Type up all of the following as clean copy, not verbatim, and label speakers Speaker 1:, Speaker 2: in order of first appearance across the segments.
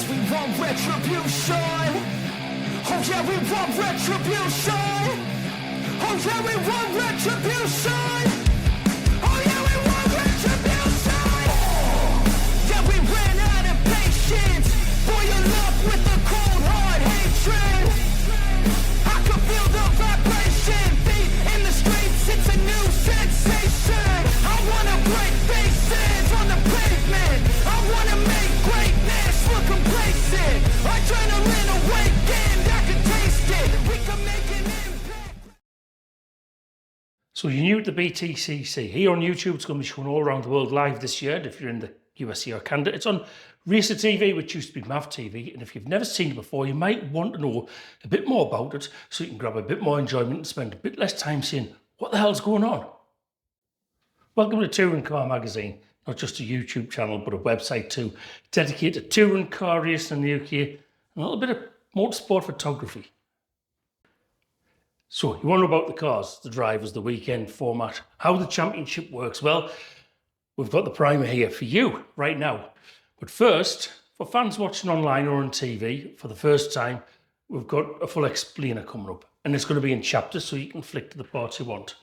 Speaker 1: Cause we want retribution. Oh yeah, we want retribution. Oh yeah, we want retribution. Oh yeah, we want retribution. Yeah, we ran out of patience. Boil up with the cold hard hatred. I can feel the vibration. Feet in the streets, it's a new sensation. I wanna break faces on the pavement. I wanna make greatness look complacent. Adrenaline awakened, I can taste it. We can make an impact.
Speaker 2: So you're new to the Btcc. Here on YouTube, it's going to be shown all around the world live this year. And if you're in the USA or Canada, it's on Racer TV, which used to be MAV TV. And if you've never seen it before, you might want to know a bit more about it so you can grab a bit more enjoyment and spend a bit less time saying, what the hell's going on? Welcome to Touring Car Magazine, not just a YouTube channel, but a website too, dedicated to touring car racing in the UK and a little bit of motorsport photography. So you want to know about the cars, the drivers, the weekend format, how the championship works. Well, we've got the primer here for you right now. But first, for fans watching online or on TV for the first time, we've got a full explainer coming up. And it's going to be in chapters so you can flick to the parts you want.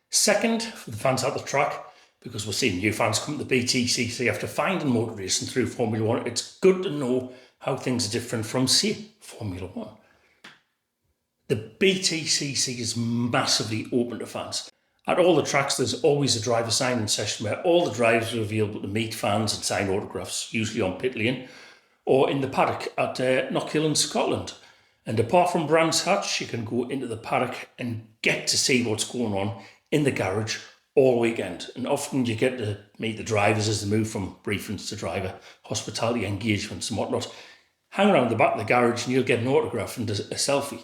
Speaker 2: Second, for the fans at the track, because we're seeing new fans come to the Btcc after finding motor racing through Formula 1, it's good to know how things are different from, say, Formula 1. The Btcc is massively open to fans. At all the tracks, there's always a driver signing session where all the drivers are available to meet fans and sign autographs, usually on pit lane or in the paddock at Knockhill in Scotland. And apart from Brands Hatch, you can go into the paddock and get to see what's going on in the garage all weekend. And often you get to meet the drivers as they move from briefings to driver hospitality engagements and whatnot. Hang around the back of the garage and you'll get an autograph and a selfie.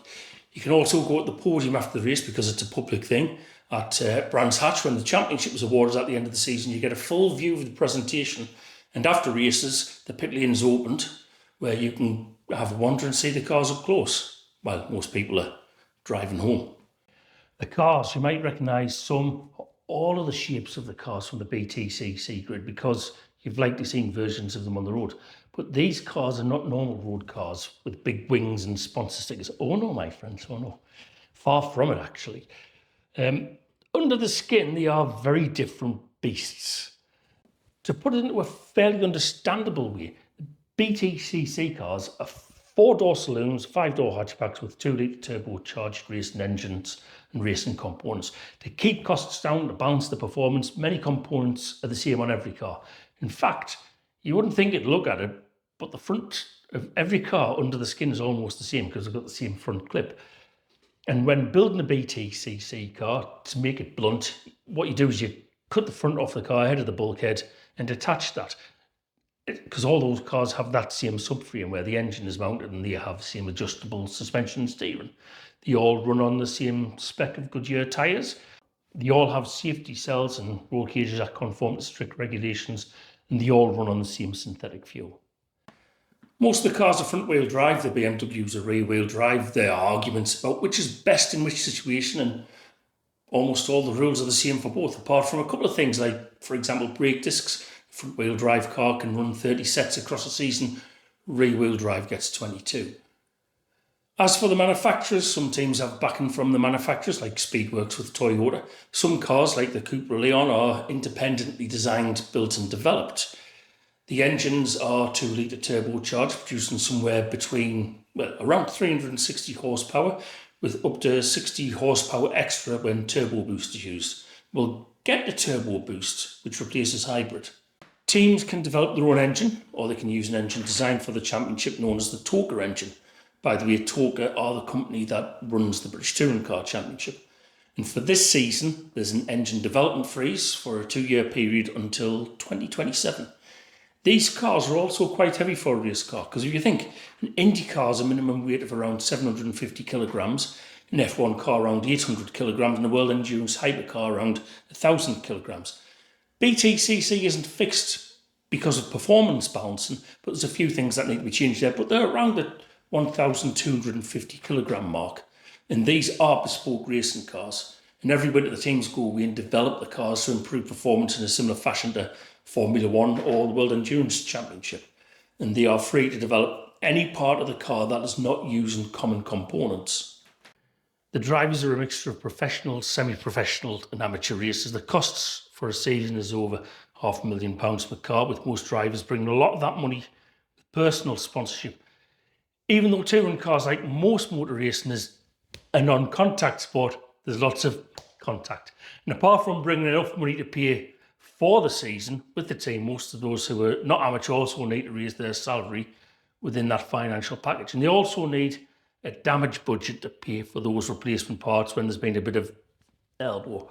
Speaker 2: You can also go at the podium after the race because it's a public thing at Brands Hatch. When the championship was awarded at the end of the season, you get a full view of the presentation. And after races, the pit lane is opened where you can have a wander and see the cars up close while most people are driving home. The cars, you might recognise all of the shapes of the cars from the Btcc grid because you've likely seen versions of them on the road. But these cars are not normal road cars with big wings and sponsor stickers. Oh no, my friends, oh no. Far from it, actually. Under the skin, they are very different beasts. To put it into a fairly understandable way, Btcc cars are 4-door saloons, 5-door hatchbacks with 2-litre turbocharged racing engines and racing components. To keep costs down, to balance the performance, many components are the same on every car. In fact, you wouldn't think it'd look at it, but the front of every car under the skin is almost the same because they've got the same front clip. And when building a Btcc car, to make it blunt, what you do is you cut the front off the car ahead of the bulkhead and attach that. Because all those cars have that same subframe where the engine is mounted and they have the same adjustable suspension and steering. They all run on the same spec of Goodyear tyres. They all have safety cells and roll cages that conform to strict regulations, and they all run on the same synthetic fuel. Most of the cars are front-wheel drive, the BMWs are rear-wheel drive. There are arguments about which is best in which situation, and almost all the rules are the same for both, apart from a couple of things like, for example, brake discs. Front-wheel drive car can run 30 sets across a season, rear-wheel drive gets 22. As for the manufacturers, some teams have backing from the manufacturers, like Speedworks with Toyota. Some cars, like the Cupra Leon, are independently designed, built and developed. The engines are 2-litre turbocharged, producing somewhere between, around 360 horsepower, with up to 60 horsepower extra when turbo boost is used. We'll get the turbo boost, which replaces hybrid. Teams can develop their own engine, or they can use an engine designed for the championship known as the TOCA engine. By the way, TOCA are the company that runs the British Touring Car Championship. And for this season, there's an engine development freeze for a 2-year period until 2027. These cars are also quite heavy for a race car, because if you think, an Indy car is a minimum weight of around 750 kilograms, an F1 car around 800 kilograms, and a World Endurance hypercar around 1,000 kilograms. Btcc isn't fixed because of performance balancing, but there's a few things that need to be changed there, but they're around the 1,250 kilogram mark. And these are bespoke racing cars. And every winter the teams go away and develop the cars to improve performance in a similar fashion to Formula 1 or the World Endurance Championship. and they are free to develop any part of the car that is not using common components. The drivers are a mixture of professional, semi-professional and amateur racers. The costs for a season is over £500,000 per car, with most drivers bringing a lot of that money with personal sponsorship. Even though touring cars, like most motor racing, is a non-contact sport, there's lots of contact. And apart from bringing enough money to pay for the season with the team, most of those who are not amateur also need to raise their salary within that financial package. And they also need a damage budget to pay for those replacement parts when there's been a bit of elbow.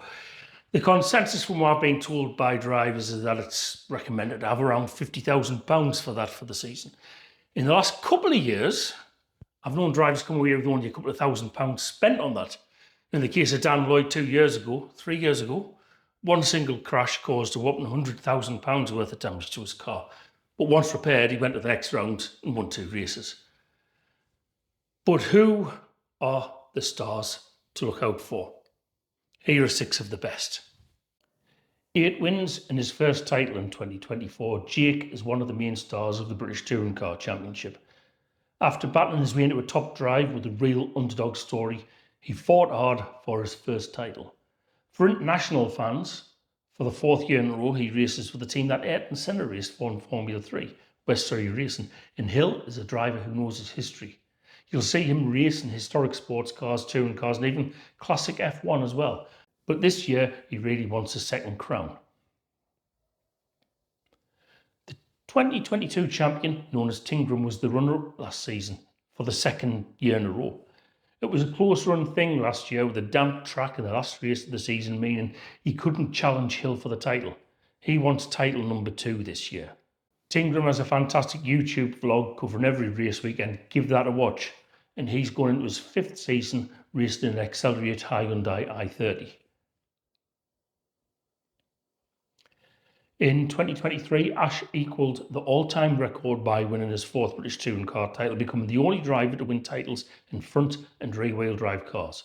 Speaker 2: The consensus from what I've been told by drivers is that it's recommended to have around £50,000 for that for the season. In the last couple of years, I've known drivers come away with only a couple of £1,000 spent on that. In the case of Dan Lloyd 3 years ago, one single crash caused a whopping £100,000 worth of damage to his car. But once repaired, he went to the next round and won 2 races. But who are the stars to look out for? Here are 6 of the best. 8 wins in his first title in 2024, Jake is one of the main stars of the British Touring Car Championship. After battling his way into a top drive with a real underdog story, he fought hard for his first title. For international fans, for the 4th year in a row, he races for the team that Ayrton Senna raced for in Formula 3, West Surrey Racing, and Hill is a driver who knows his history. You'll see him race in historic sports cars, touring cars, and even classic F1 as well. But this year, he really wants a second crown. The 2022 champion, known as Tingram, was the runner-up last season for the 2nd year in a row. It was a close run thing last year with a damp track in the last race of the season, meaning he couldn't challenge Hill for the title. He wants title number 2 this year. Tingram has a fantastic YouTube vlog covering every race weekend. Give that a watch. And he's going into his 5th season racing in an Accelerate Hyundai i30. In 2023, Ash equalled the all-time record by winning his 4th British Touring Car title, becoming the only driver to win titles in front and rear-wheel drive cars.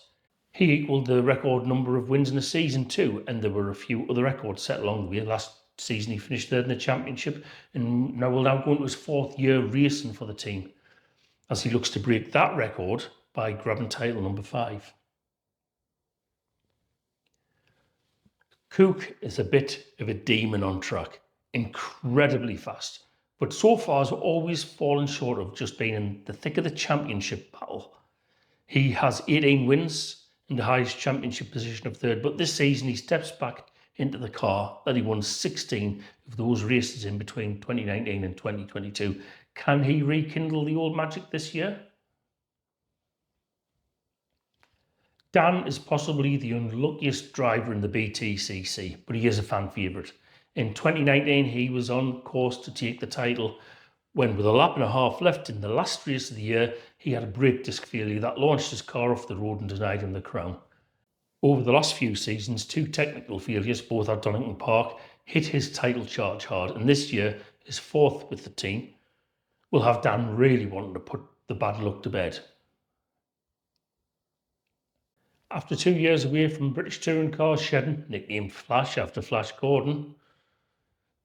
Speaker 2: He equalled the record number of wins in a season too, and there were a few other records set along the way. Last season he finished 3rd in the championship, and now will go into his 4th year racing for the team, as he looks to break that record by grabbing title number 5. Cook is a bit of a demon on track, incredibly fast, but so far has always fallen short of just being in the thick of the championship battle. He has 18 wins in the highest championship position of 3rd, but this season he steps back into the car that he won 16 of those races in between 2019 and 2022. Can he rekindle the old magic this year? Dan is possibly the unluckiest driver in the Btcc, but he is a fan favourite. In 2019, he was on course to take the title when, with a lap and a half left in the last race of the year, he had a brake disc failure that launched his car off the road and denied him the crown. Over the last few seasons, 2 technical failures, both at Donington Park, hit his title charge hard, and this year, his 4th with the team, will have Dan really wanting to put the bad luck to bed. After 2 years away from British Touring Car shedding, nicknamed Flash after Flash Gordon,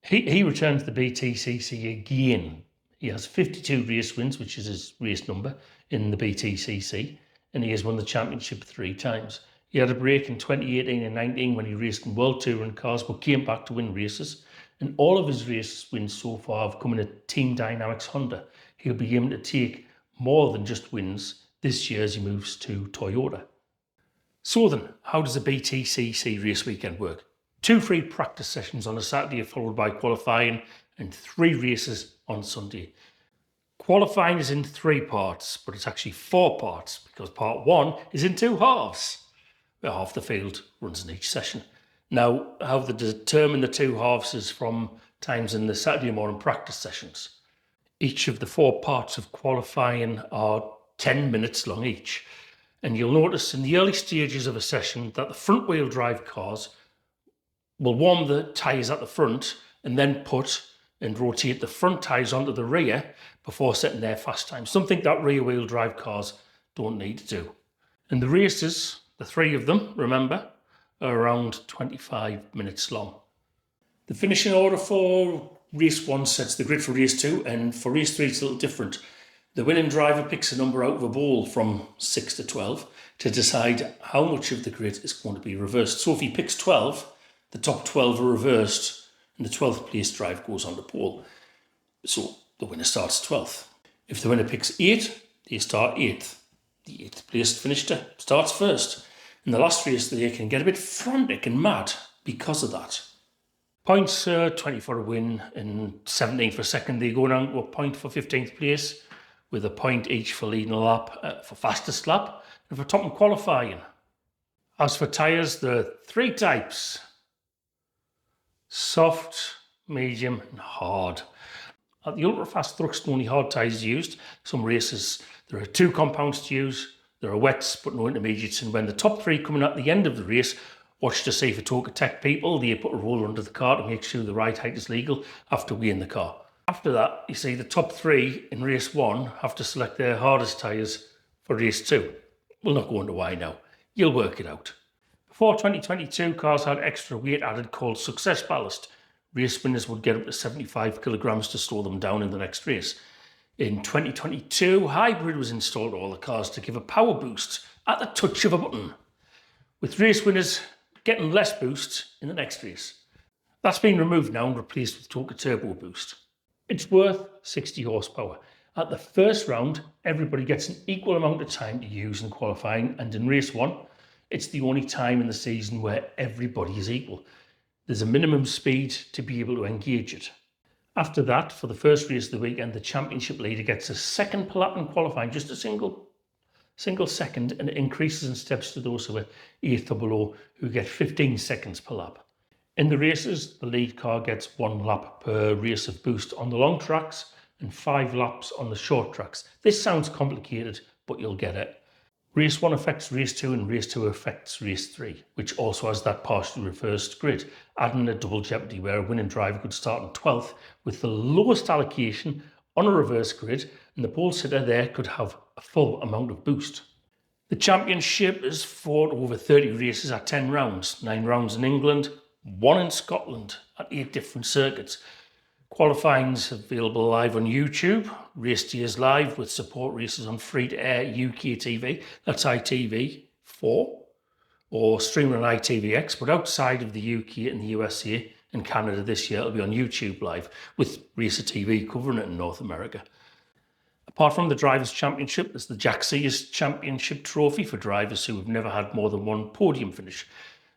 Speaker 2: he returns to the Btcc again. He has 52 race wins, which is his race number in the Btcc, and he has won the championship 3 times. He had a break in 2018 and 19 when he raced in World Touring Cars, but came back to win races. And all of his race wins so far have come in a Team Dynamics Honda. He'll be aiming to take more than just wins this year as he moves to Toyota. So then, how does a Btcc race weekend work? 2 free practice sessions on a Saturday followed by qualifying and 3 races on Sunday. Qualifying is in 3 parts, but it's actually 4 parts because part 1 is in 2 halves, where half the field runs in each session. Now, how they determine the 2 halves is from times in the Saturday morning practice sessions. Each of the 4 parts of qualifying are 10 minutes long each. And you'll notice in the early stages of a session that the front wheel drive cars will warm the tyres at the front and then put and rotate the front tyres onto the rear before setting their fast time. Something that rear wheel drive cars don't need to do. And the races, the 3 of them, remember, are around 25 minutes long. The finishing order for race 1 sets the grid for race 2, and for race 3 it's a little different. The winning driver picks a number out of a bowl from 6 to 12 to decide how much of the grid is going to be reversed. So if he picks 12, the top 12 are reversed and the 12th place drive goes on the pole. So the winner starts 12th. If the winner picks 8, they start 8th. The 8th place finisher starts first. In the last race, they can get a bit frantic and mad because of that. Points 20 for a win and 17 for second. They go down to a point for 15th place, with a point each for leading a lap, for fastest lap, and for top and qualifying. As for tyres, there are 3 types: soft, medium and hard. At the ultra-fast Thruxton, only hard tyres are used. Some races, there are 2 compounds to use. There are wets but no intermediates, and when the top 3 coming at the end of the race, watch to see for Toka Tech people, they put a roller under the car to make sure the right height is legal after weighing the car. After that, you see the top 3 in race 1 have to select their hardest tyres for race 2. We'll not go into why now. You'll work it out. Before 2022, cars had extra weight added called success ballast. Race winners would get up to 75 kilograms to slow them down in the next race. In 2022, hybrid was installed to all the cars to give a power boost at the touch of a button, with race winners getting less boost in the next race. That's been removed now and replaced with Toka Turbo Boost. It's worth 60 horsepower. At the first round, everybody gets an equal amount of time to use in qualifying, and in race 1, it's the only time in the season where everybody is equal. There's a minimum speed to be able to engage it. After that, for the first race of the weekend, the championship leader gets a second per lap in qualifying, just a single second, and it increases in steps to those who are 8th or below, who get 15 seconds per lap. In the races, the lead car gets 1 lap per race of boost on the long tracks and 5 laps on the short tracks. This sounds complicated, but you'll get it. Race 1 affects race 2 and race 2 affects race 3, which also has that partially reversed grid, adding a double jeopardy where a winning driver could start in 12th with the lowest allocation on a reverse grid, and the pole sitter there could have a full amount of boost. The championship is fought over 30 races at 10 rounds, 9 rounds in England, 1 in Scotland at 8 different circuits. Qualifying is available live on YouTube, race days live with support races on free-to-air UK TV, that's ITV4, or streaming on ITVX, but outside of the UK and the USA and Canada this year, it'll be on YouTube live, with Racer TV covering it in North America. Apart from the Drivers' Championship, there's the Btcc Championship Trophy for drivers who have never had more than 1 podium finish.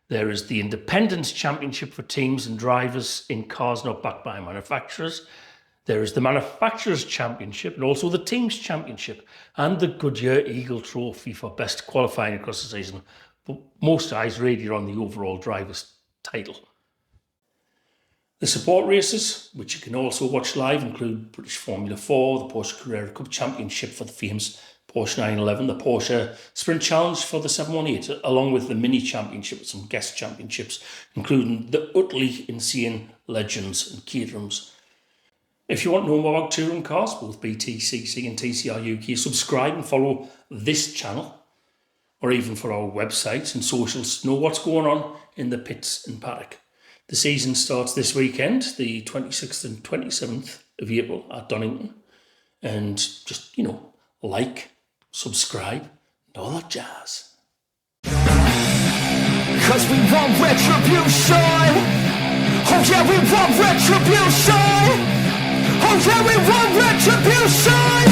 Speaker 2: There is the Independence Championship for teams and drivers in cars not backed by manufacturers. There is the Manufacturers' Championship and also the Teams' Championship, and the Goodyear Eagle Trophy for best qualifying across the season. But most eyes really are on the overall driver's title. The support races, which you can also watch live, include British Formula 4, the Porsche Carrera Cup Championship for the famous Porsche 911, the Porsche Sprint Challenge for the 718, along with the Mini Championship and some guest championships, including the utterly insane Legends and Caterhams. If you want to know more about touring cars, both Btcc and TCR UK, subscribe and follow this channel, or even for our website and socials to know what's going on in the pits and paddock. The season starts this weekend, the 26th and 27th of April at Donington, and just, like, subscribe, and all that jazz.
Speaker 1: Cause we want retribution. Oh yeah, we want retribution. Oh yeah, we want retribution.